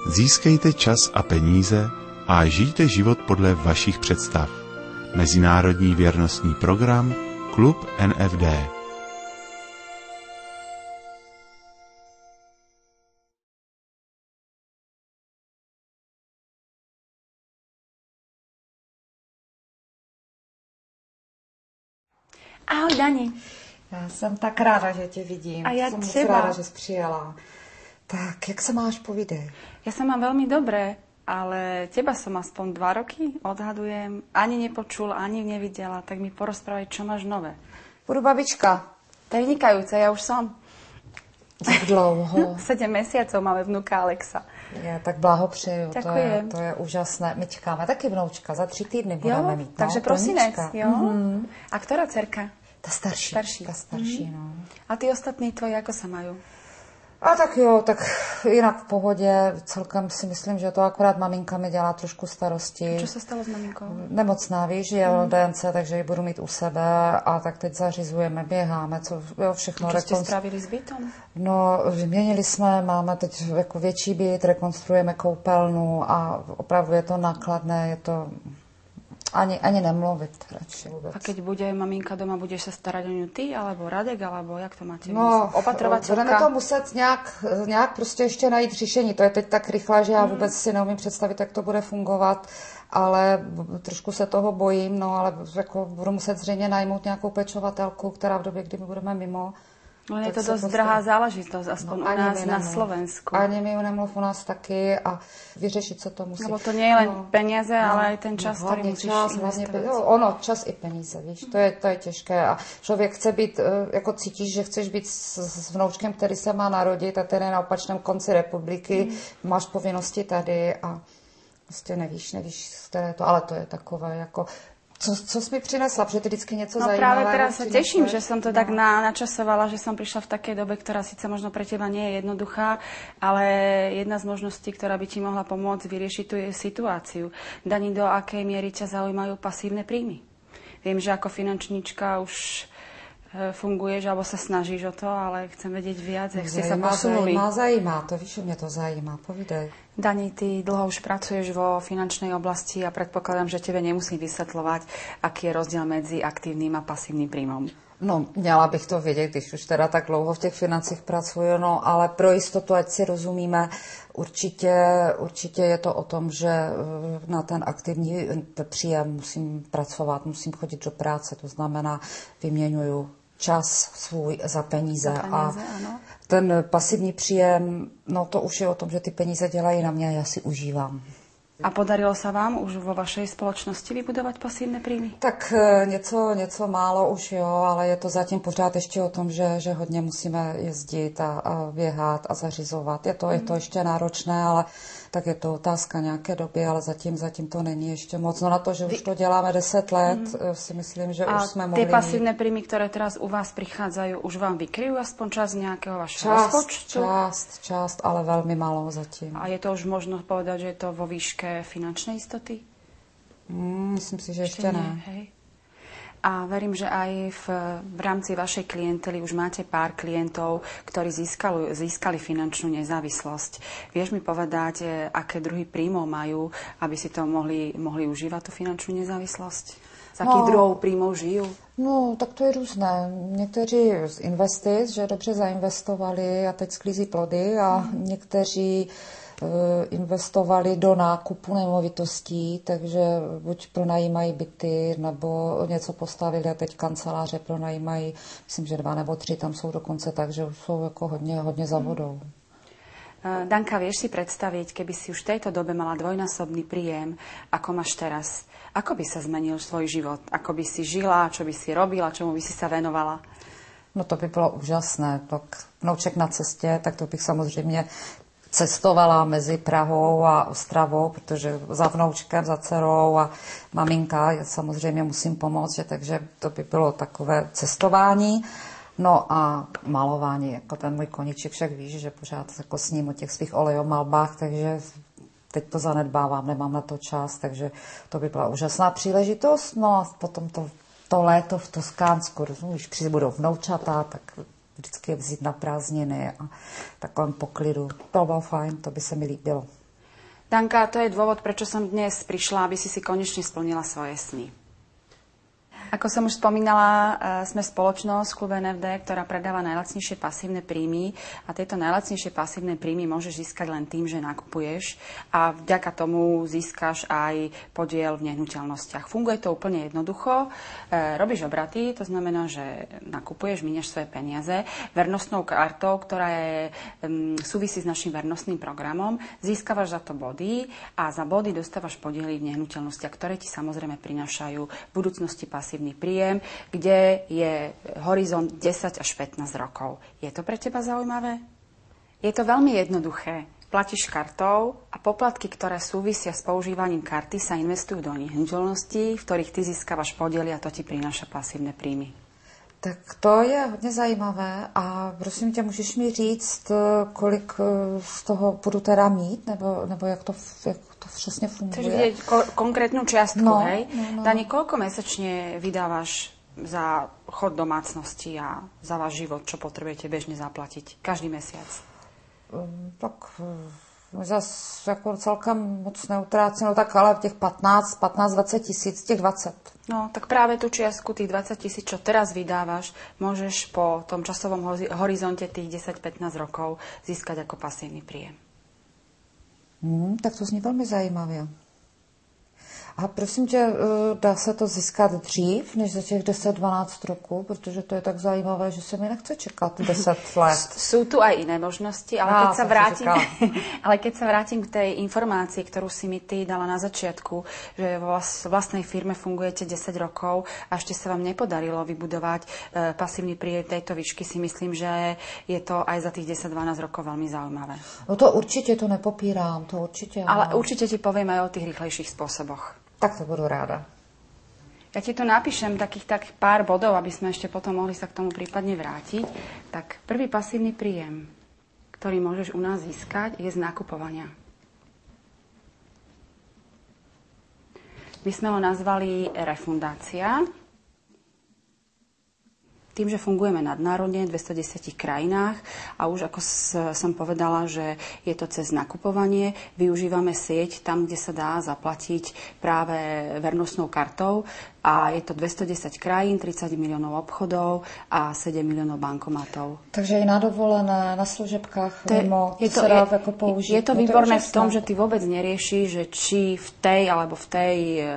Získejte čas a peníze a žijte život podle vašich představ. Mezinárodní věrnostní program Klub NFD. Ahoj, Dani. Já jsem tak ráda, že tě vidím. A ja som teba. ráda, že jsi přijela. Tak, jak sa máš, povídej. Ja sa mám veľmi dobre, ale teba som aspoň 2 roky, odhadujem, ani nepočul, ani nevidela, tak mi porozprávaj, čo máš nové. Budu babička. To je vynikajúce, ja už som. Jak dlouho? 7 mesiacov máme vnuka Alexa. Já tak blahopřeju, Ďakujem. to je úžasné. My čekáme taky vnoučka, za 3 týdny budeme mít. Takže prosinec, jo? A ktorá dcerka? Ta starší. Ta starší, no. A ty ostatní tvoji, ako sa majú? A tak jo, tak jinak v pohodě. Celkem si myslím, že to akorát maminka mi dělá trošku starosti. Čo sa stalo s maminkou? Nemocná, víš, je DNC, takže ji budu mít u sebe a tak teď zařizujeme, běháme, všechno. Čo ste spravili s bytom? No, vyměnili jsme, máme teď jako větší byt, rekonstruujeme koupelnu a opravdu je to nákladné, je to ani nemluvit radši vůbec. A keď bude maminka doma, budeš sa starať o ňu ty, alebo Radek, alebo jak to máte? No, opatrovateľka? budeme to muset nějak prostě ještě najít řešení. To je teď tak rychle, že já vůbec si neumím představit, jak to bude fungovat, ale trošku se toho bojím, no, ale jako budu muset zřejmě najmout nějakou pečovatelku, která v době, kdy my budeme mimo. Len je to dosť drahá záležitosť, aspoň u nás na Slovensku. Ani mi ju nemluv, u nás taky a vyřešit se to musí. Lebo to nie je len peniaze, ale aj ten čas, ktorý musíš investovať. Čas i peníze, víš, to je těžké a člověk chce být, jako cítíš, že chceš být s vnoučkem, který se má narodit a ten je na opačném konci republiky, máš povinnosti tady a prostě nevíš, které to, ale to je takové jako... Co jsi mi přinesla? Protože ty vždycky něco zajímavého. No práve teraz sa teším, že som to tak načasovala, že som prišla v takej dobe, ktorá síce možno pre teba nie je jednoduchá, ale jedna z možností, ktorá by ti mohla pomôcť vyriešiť tú situáciu. Dani, do akej miery ťa zaujímajú pasívne príjmy? Viem, že ako finančníčka už funguješ, alebo sa snažíš o to, ale chcem vedieť viac, jak ste sa posunuli. Zajímá, to víš, že mňa to zajímá, povídej. Dani, ty dlho už pracuješ vo finančnej oblasti a predpokladám, že tebe nemusím vysvetľovať, aký je rozdiel medzi aktívnym a pasívnym príjmom. No, měla bych to vědět, když už teda tak dlouho v těch financích pracuju, no, ale pro jistotu, ať si rozumíme, určitě je to o tom, že na ten aktivní příjem musím pracovat, musím chodit do práce, to znamená, vyměňuju čas svůj za peníze a ano. Ten pasivní příjem, no to už je o tom, že ty peníze dělají na mě a já si užívám. A podarilo sa vám už vo vašej spoločnosti vybudovať pasívne príjmy? Tak něco málo už jo, ale je to zatím pořád ještě o tom, že hodně musíme jezdit a běhat a zařizovat. Je to ještě náročné, ale tak je to otázka nějaké doby, ale zatím to není ještě moc. No na to, že už to děláme 10 let, si myslím, že už jsme mohli tie pasívne príjmy, ktoré teraz u vás prichádzajú, už vám vykryjú aspoň časť nejakého vašeho rozpočtu? Část, ale velmi málo zatím. A je to už možno povedať, že je to vo výške finančnej istoty? Myslím si, že ešte ne. Hej. A verím, že aj v rámci vašej klientely už máte pár klientov, ktorí získali finančnú nezávislosť. Vieš mi povedať, aké druhy príjmov majú, aby si to mohli užívať tú finančnú nezávislosť? Z akých druhov príjmov žijú? No, tak to je různé. Někteří z investic, že dobře zainvestovali a teď sklízí plody a někteří investovali do nákupu nemovitostí, takže buď pronajímají byty, nebo něco postavili a teď kanceláře pronajímají, myslím, že 2 nebo 3 tam jsou dokonce tak, že už jsou jako hodně za vodou. Danka, vieš si predstaviť, keby si už v tejto dobe mala dvojnásobný príjem, ako máš teraz, ako by sa zmenil svoj život? Ako by si žila, čo by si robila, čomu by si sa venovala? No to by bylo úžasné. Tak vnouček na cestě, tak to bych samozřejmě cestovala mezi Prahou a Ostravou, protože za vnoučkem, za dcerou a maminka, já samozřejmě musím pomoct, takže to by bylo takové cestování. No a malování, jako ten můj koníček, však víš, že pořád jako s ním o těch svých olejomalbách, takže teď to zanedbávám, nemám na to čas, takže to by byla úžasná příležitost. No a potom to léto v Toskánsku, rozumíš, budou vnoučata, tak vždycky je vzít na prázdniny a takovém poklidu. To bylo fajn, to by se mi líbilo. Danka, to je dôvod, prečo som dnes prišla, aby si konečne splnila svoje sny. Ako som už spomínala, sme spoločnosť Klub NFD, ktorá predáva najlacnejšie pasívne príjmy a tieto najlacnejšie pasívne príjmy môžeš získať len tým, že nakupuješ a vďaka tomu získaš aj podiel v nehnuteľnostiach. Funguje to úplne jednoducho. Robíš obraty, to znamená, že nakupuješ, minieš svoje peniaze vernostnou kartou, ktorá súvisí s našim vernostným programom. Získavaš za to body a za body dostávaš podiely v nehnuteľnostiach, ktoré ti samozrejme prinášajú v budúcnosti pasívne príjem, kde je horizont 10 až 15 rokov. Je to pre teba zaujímavé? Je to veľmi jednoduché. Platíš kartou a poplatky, ktoré súvisia s používaním karty, sa investujú do nehnuteľností, v ktorých ty získavaš podiely a to ti prináša pasívne príjmy. Tak to je hodně zajímavé a prosím tě, můžeš mi říct, kolik z toho budu teda mít, nebo jak to přesně funguje? Chceš vidieť konkrétnu čiastku, hej? No. Dani, koľko mesačne vydávaš za chod domácnosti a za váš život, čo potrebujete bežne zaplatiť každý mesiac? Tak zase jako celkem moc neutráceno, tak ale těch 15-20 tisíc, těch 20. No, tak práve tú čiastku, tých 20 tisíc, čo teraz vydávaš, môžeš po tom časovom horizonte tých 10-15 rokov získať ako pasívny príjem. Tak to zní velmi zajímavě. A prosím tě, dá se to získat dřív, než za těch 10-12 roků, protože to je tak zajímavé, že se mi nechce čekat 10 let. Sú tu aj iné možnosti, ale keď sa vrátim k tej informácii, ktorú si mi ty dala na začiatku, že vo vlastnej firme fungujete 10 rokov a ešte sa vám nepodarilo vybudovať pasívny príjem tejto výšky, si myslím, že je to aj za tých 10-12 rokov veľmi zaujímavé. No to určite, to nepopírám, to určite. Ale určite ti poviem aj o tých rýchlejších spôsoboch. Tak to budu ráda. Ja ti tu napíšem takých pár bodov, aby sme ešte potom mohli sa k tomu prípadne vrátiť. Tak prvý pasívny príjem, ktorý môžeš u nás získať, je z nakupovania. My sme ho nazvali refundácia. Tým, že fungujeme nadnárodne v 210 krajinách a už ako som povedala, že je to cez nakupovanie, využívame sieť tam, kde sa dá zaplatiť práve vernostnou kartou a je to 210 krajín, 30 miliónov obchodov a 7 miliónov bankomatov. Takže i na dovolené, na služebkách mimo sa dá ako použiť. Je to výborné v tom, že ty vôbec neriešiš, že či v tej alebo v tej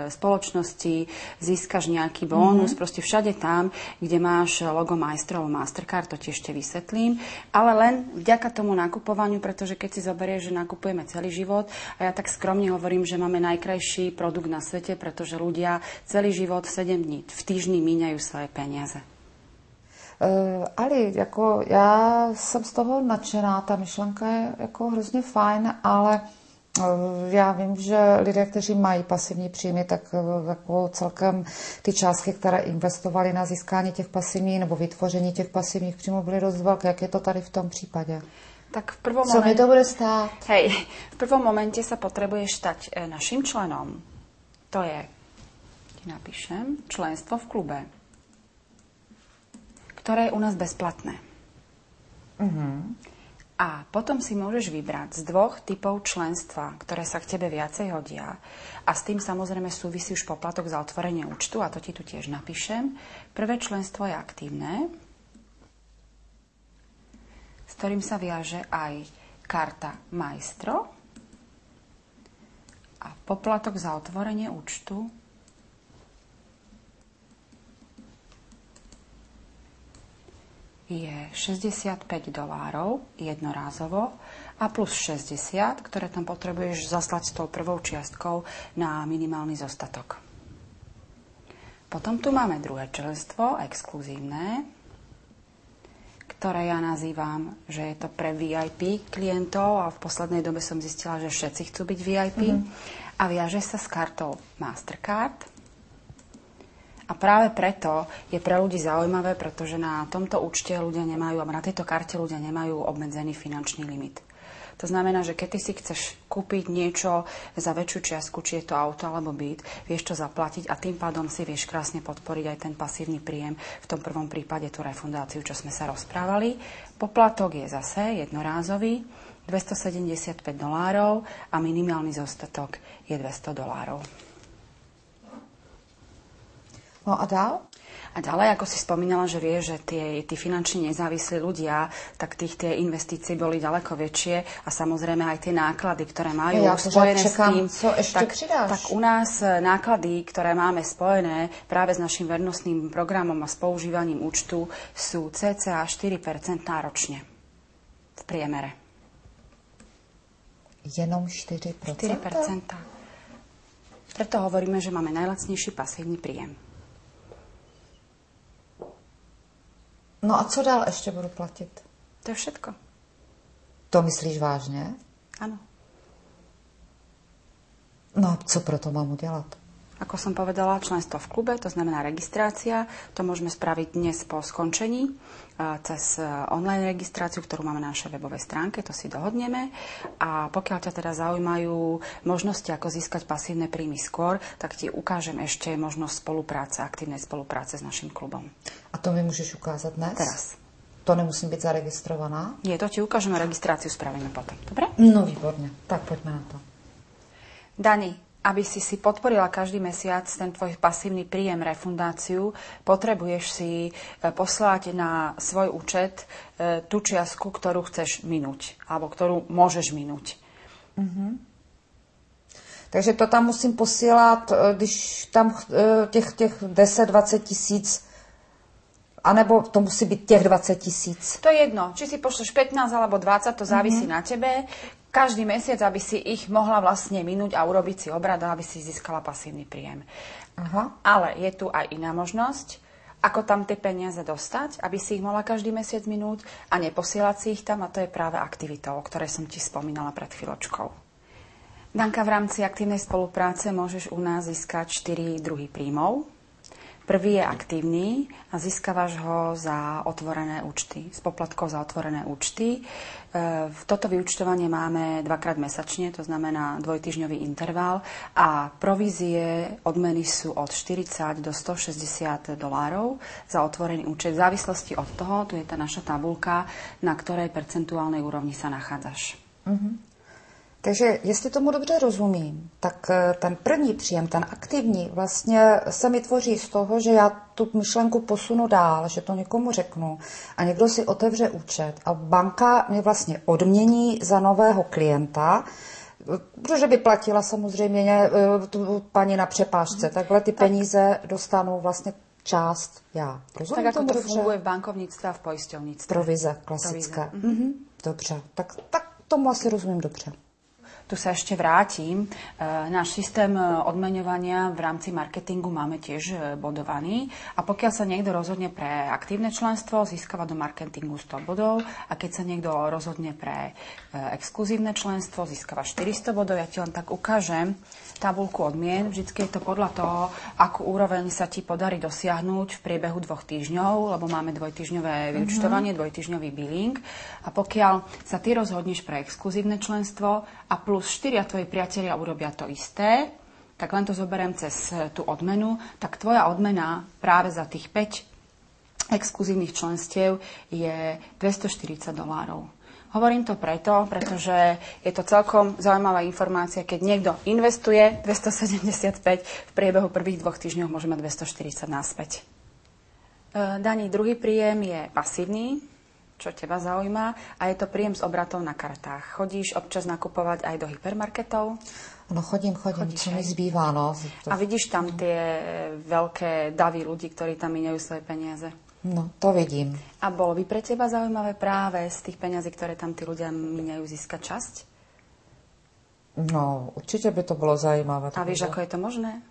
spoločnosti získaš nejaký bónus, proste všade tam, kde máš logo Maestro alebo Mastercard, to ti ešte vysvetlím, ale len vďaka tomu nakupovaniu, pretože keď si zoberieš, že nakupujeme celý život a ja tak skromne hovorím, že máme najkrajší produkt na svete, pretože ľudia celý život 7 dní v týždni míňajú svoje peniaze. Ali, jako já jsem z toho nadšená, ta myšlenka je jako hrozně fajn, ale já vím, že lidé, kteří mají pasivní příjmy, tak jako celkem ty částky, které investovali na získání těch pasivních nebo vytvoření těch pasivních příjmů, byly dost velké. Jak je to tady v tom případě? Tak v prvom Co mi to bude stát? Hej, v prvom momente sa potrebuješ stať našim členom. To je, ti napíšem, členstvo v klube, ktoré je u nás bezplatné. A potom si môžeš vybrať z 2 typov členstva, ktoré sa k tebe viacej hodia. A s tým samozrejme súvisí už poplatok za otvorenie účtu, a to ti tu tiež napíšem. Prvé členstvo je aktívne, s ktorým sa viaže aj karta Maestro a poplatok za otvorenie účtu je $65 jednorázovo a plus 60, ktoré tam potrebuješ zaslať s tou prvou čiastkou na minimálny zostatok. Potom tu máme druhé členstvo, exkluzívne, ktoré ja nazývam, že je to pre VIP klientov a v poslednej dobe som zistila, že všetci chcú byť VIP a viaže sa s kartou Mastercard. A práve preto je pre ľudí zaujímavé, pretože na tomto účte ľudia nemajú, alebo na tejto karte ľudia nemajú obmedzený finančný limit. To znamená, že keď ty si chceš kúpiť niečo za väčšiu čiastku, či je to auto alebo byt, vieš to zaplatiť a tým pádom si vieš krásne podporiť aj ten pasívny príjem. V tom prvom prípade tú refundáciu, čo sme sa rozprávali. Poplatok je zase jednorázový, $275 a minimálny zostatok je $200. No a dál? A ďalej, ako si spomínala, že vieš, že tí finančne nezávislí ľudia, tak tie investície boli ďaleko väčšie a samozrejme aj tie náklady, ktoré majú spojené s tým. Co ešte pridáš? Tak u nás náklady, ktoré máme spojené práve s našim vernostným programom a s používaním účtu, sú cca 4% ročne v priemere. Jenom 4%? 4%. Preto hovoríme, že máme najlacnejší pasívny príjem. No a co dál ještě budu platit? To je všetko. To myslíš vážně? Áno. No a co pro to mám udělat? Ako som povedala, členstvo v klube, to znamená registrácia. To môžeme spraviť dnes po skončení cez online registráciu, ktorú máme na našej webovej stránke, to si dohodneme. A pokiaľ ťa teda zaujímajú možnosti, ako získať pasívne príjmy skôr, tak ti ukážem ešte možnosť spolupráce, aktívnej spolupráce s našim klubom. A to mi môžeš ukázať dnes? Teraz. To nemusím byť zaregistrovaná? Nie, to ti ukážeme, registráciu spravíme potom. Dobre? No výborne, tak poďme na to. Dani, aby si podporila každý mesiac ten tvoj pasívny príjem, refundáciu, potrebuješ si poslať na svoj účet tú čiastku, ktorú chceš minúť, alebo ktorú môžeš minúť. Mhm. Takže to tam musím posílat, když tam těch 10-20 tisíc, anebo to musí byť těch 20 tisíc? To je jedno. Či si pošleš 15 alebo 20, to závisí na tebe. Každý mesiac, aby si ich mohla vlastne minúť a urobiť si obrad, aby si získala pasívny príjem. Aha. Ale je tu aj iná možnosť, ako tam tie peniaze dostať, aby si ich mohla každý mesiac minúť a neposielať si ich tam, a to je práve aktivitou, o ktorej som ti spomínala pred chvíľočkou. Danka, v rámci aktívnej spolupráce môžeš u nás získať 4 druhy príjmov. Prvý je aktívny a získavaš ho za otvorené účty, s poplatkou za otvorené účty. Toto vyúčtovanie máme 2-krát mesačne, to znamená dvojtýždňový interval a provízie, odmeny sú od 40 do $160 za otvorený účet. V závislosti od toho, tu je tá naša tabuľka, na ktorej percentuálnej úrovni sa nachádzaš. Takže jestli tomu dobře rozumím, tak ten první příjem, ten aktivní, vlastně se mi tvoří z toho, že já tu myšlenku posunu dál, že to někomu řeknu a někdo si otevře účet a banka mě vlastně odmění za nového klienta, protože by platila samozřejmě tu paní na přepážce. Takhle ty peníze dostanou vlastně část já. Rozumím tak, ako to dobře? funguje v bankovníctve a v poisťovníctve. Provize klasické. Dobře, tak tomu asi rozumím dobře. Tu sa ešte vrátim. Náš systém odmeňovania v rámci marketingu máme tiež bodovaný a pokiaľ sa niekto rozhodne pre aktívne členstvo, získava do marketingu 100 bodov a keď sa niekto rozhodne pre exkluzívne členstvo, získava 400 bodov. Ja ti len tak ukážem tabuľku odmien. Vždycky je to podľa toho, akú úroveň sa ti podarí dosiahnuť v priebehu 2 týždňov, lebo máme dvojtýždňové vyúčtovanie, dvojtýždňový billing. A pokiaľ sa ty rozhodneš pre exkluzívne členstvo a plus 4 tvoji priatelia urobia to isté, tak len to zoberiem cez tú odmenu, tak tvoja odmena práve za tých 5 exkluzívnych členstiev je $240. Hovorím to preto, pretože je to celkom zaujímavá informácia, keď niekto investuje 275, v priebehu prvých 2 týždňov môže mať 240 naspäť. Daný druhý príjem je pasívny, čo teba zaujíma, a je to príjem z obratov na kartách. Chodíš občas nakupovať aj do hypermarketov? No chodím, Chodíš, co mi zbývá, no. A vidíš tam tie veľké davy ľudí, ktorí tam míňajú svoje peniaze? No, to vidím. A bolo by pre teba zaujímavé práve z tých peňazí, ktoré tam tí ľudia míňajú, získať časť? No, určitě by to bylo zajímavé. A vieš, ako je to možné?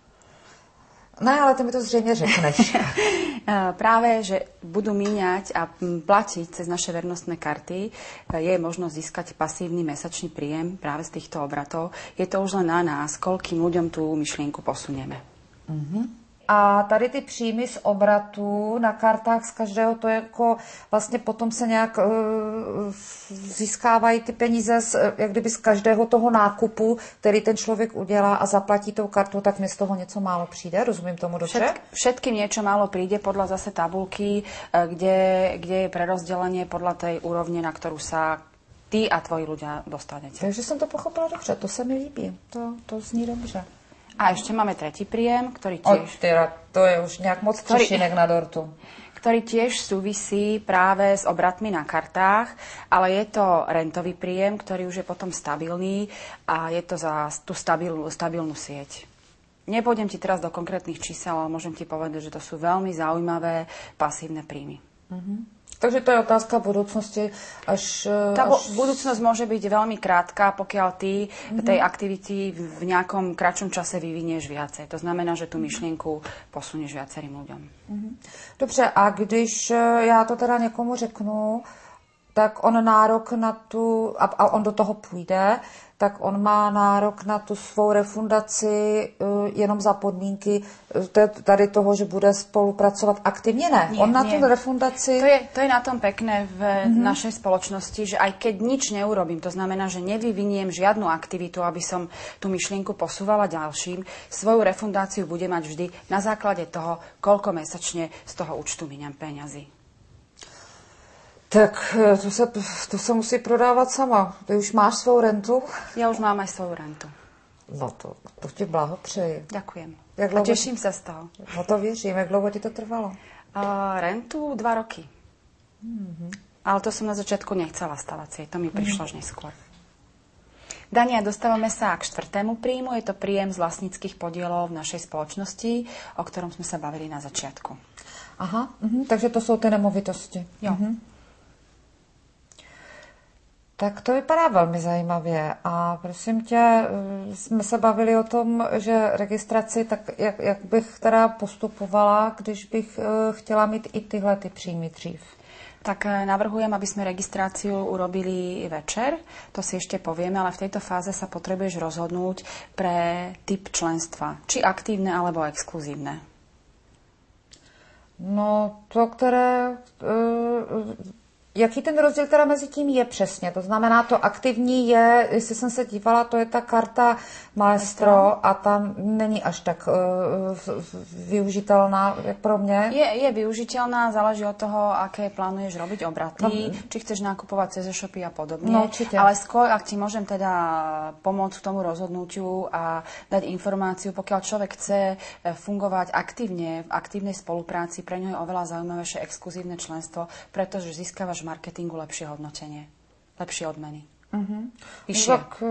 Ne, ale ty mi to zřejmě řekneš. Práve, že budú míňať a platiť cez naše vernostné karty, je možnosť získať pasívny mesačný príjem práve z týchto obratov. Je to už len na nás, koľkým ľuďom tú myšlienku posunieme. Uh-huh. A tady ty příjmy z obratu na kartách z každého, to je jako vlastně potom se nějak získávají ty peníze jak kdyby z každého toho nákupu, který ten člověk udělá a zaplatí tou kartou, tak mi z toho něco málo přijde. Rozumím tomu dobře? Všetkým niečo málo príde podľa zase tabulky, kde je prerozdelenie podľa tej úrovne, na ktorú sa ty a tvoji ľudia dostanete. Takže jsem to pochopila dobře, to se mi líbí, to zní dobře. A ešte máme tretí príjem, ktorý tiež... To je už nějak moc třešinek na dortu. Ktorý tiež súvisí práve s obratmi na kartách, ale je to rentový príjem, ktorý už je potom stabilný a je to za tú stabilnú sieť. Nepôjdem ti teraz do konkrétnych čísel, ale môžem ti povedať, že to sú veľmi zaujímavé pasívne príjmy. Takže to je otázka budúcnosti. Budúcnosť môže byť veľmi krátka, pokiaľ ty tej aktivity v nejakom kratšom čase vyvinieš viacej. To znamená, že tú myšlienku posunieš viacerým ľuďom. Dobře, a když já to teda někomu řeknu, tak on nárok na tu, a on do toho půjde, tak on má nárok na tu svou refundaci jenom za podmínky tady toho, že bude spolupracovat aktivně. Ne, on na tu refundaci... To je na tom pekné v našej spoločnosti, že aj keď nič neurobím, to znamená, že nevyviniem žiadnu aktivitu, aby som tú myšlienku posúvala ďalším, svoju refundáciu bude mať vždy na základe toho, koľko mesačne z toho účtu míňam peňazí. Tak to se musí prodávat sama. Ty už máš svou rentu? Ja už mám aj svoju rentu. No to ti blahopřeji. Ďakujem. A teším sa z toho. No to věřím. Jak dlouho ti to trvalo? Rentu 2 roky. Ale to som na začiatku nechcela stavať si. To mi prišlo až neskôr. Dania, dostávame sa k 4. príjmu. Je to príjem z vlastníckych podielov v našej spoločnosti, o ktorom sme sa bavili na začiatku. Aha, takže to jsou ty nemovitosti. Jo. Tak to vypadá velmi zajímavě a prosím tě, jsme se bavili o tom, že registraci, tak jak bych teda postupovala, když bych chtěla mít i tyhle ty příjmy dřív? Tak navrhujem, aby sme registráciu urobili večer. To si ešte povieme, ale v tejto fáze sa potrebuješ rozhodnúť pre typ členstva. Či aktívne, alebo exkluzívne. No, to, které... Jaký ten rozdíl teda mezi tím je přesně? To znamená, to aktivní je, jestli jsem se dívala, to je ta karta Maestro a tam není až tak využitelná pro mě. Je využiteľná, záleží od toho, aké plánuješ robiť obraty, či chceš nakupovať cez e-shopy a podobne. No, určite. Ale skôr, ak ti môžem teda pomôcť k tomu rozhodnutiu a dať informáciu, pokiaľ človek chce fungovať aktívne, v aktívnej spolupráci, pre ňo je oveľa zaujímavejšie exkluzívne členstvo, pretože získavaš v marketingu lepšie hodnotenie, lepšie odmeny. Vyššie. Tak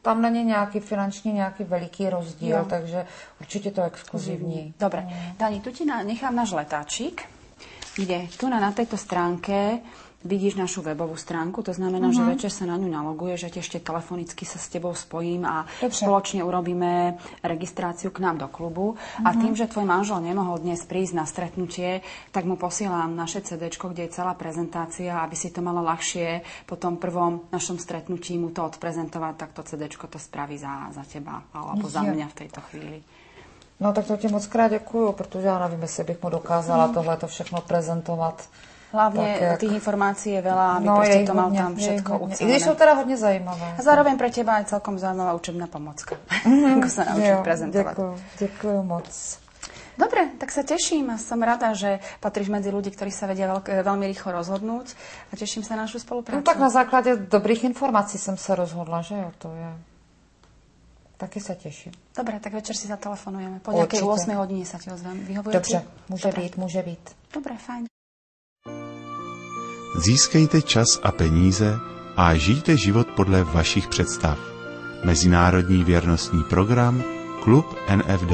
tam není nějaký finanční, nějaký veliký rozdíl, takže určitě to exkluzívní. Dobre. Dani, tu ti nechám náš letáčik, kde tu na tejto stránke vidíš našu webovú stránku, to znamená, že večer sa na ňu naloguješ, že ešte telefonicky sa s tebou spojím a spoločne urobíme registráciu k nám do klubu. A tým, že tvoj manžel nemohol dnes prísť na stretnutie, tak mu posielam naše CDčko, kde je celá prezentácia, aby si to malo ľahšie po tom prvom našom stretnutí mu to odprezentovať, tak to CDčko to spraví za teba alebo za mňa v tejto chvíli. No tak to ti moc krát děkuju, protože já nevím, jestli bych mu dokázala tohleto všechno prezentovat. Hlavne tých informácií je veľa, aby proste to mal tam všetko ucelené. I když sú teda hodne zaujímavé. A zároveň pre teba aj celkom zaujímavá učebná pomocka. Ako sa naučiť prezentovať. Ďakujem moc. Dobre, tak sa teším a som rada, že patríš medzi ľudí, ktorí sa vedia veľmi rýchlo rozhodnúť a teším sa na našu spoluprácu. No tak na základe dobrých informácií som sa rozhodla, že jo, to je... Taky sa teším. Dobre, tak večer si zatelefonujeme. Po nejakej 8 hodine sa ti ozvem. Vyhovuje Dobře, ti? může být. Dobre, fajn. Získejte čas a peníze a žijte život podle vašich představ. Mezinárodní věrnostní program Klub NFD.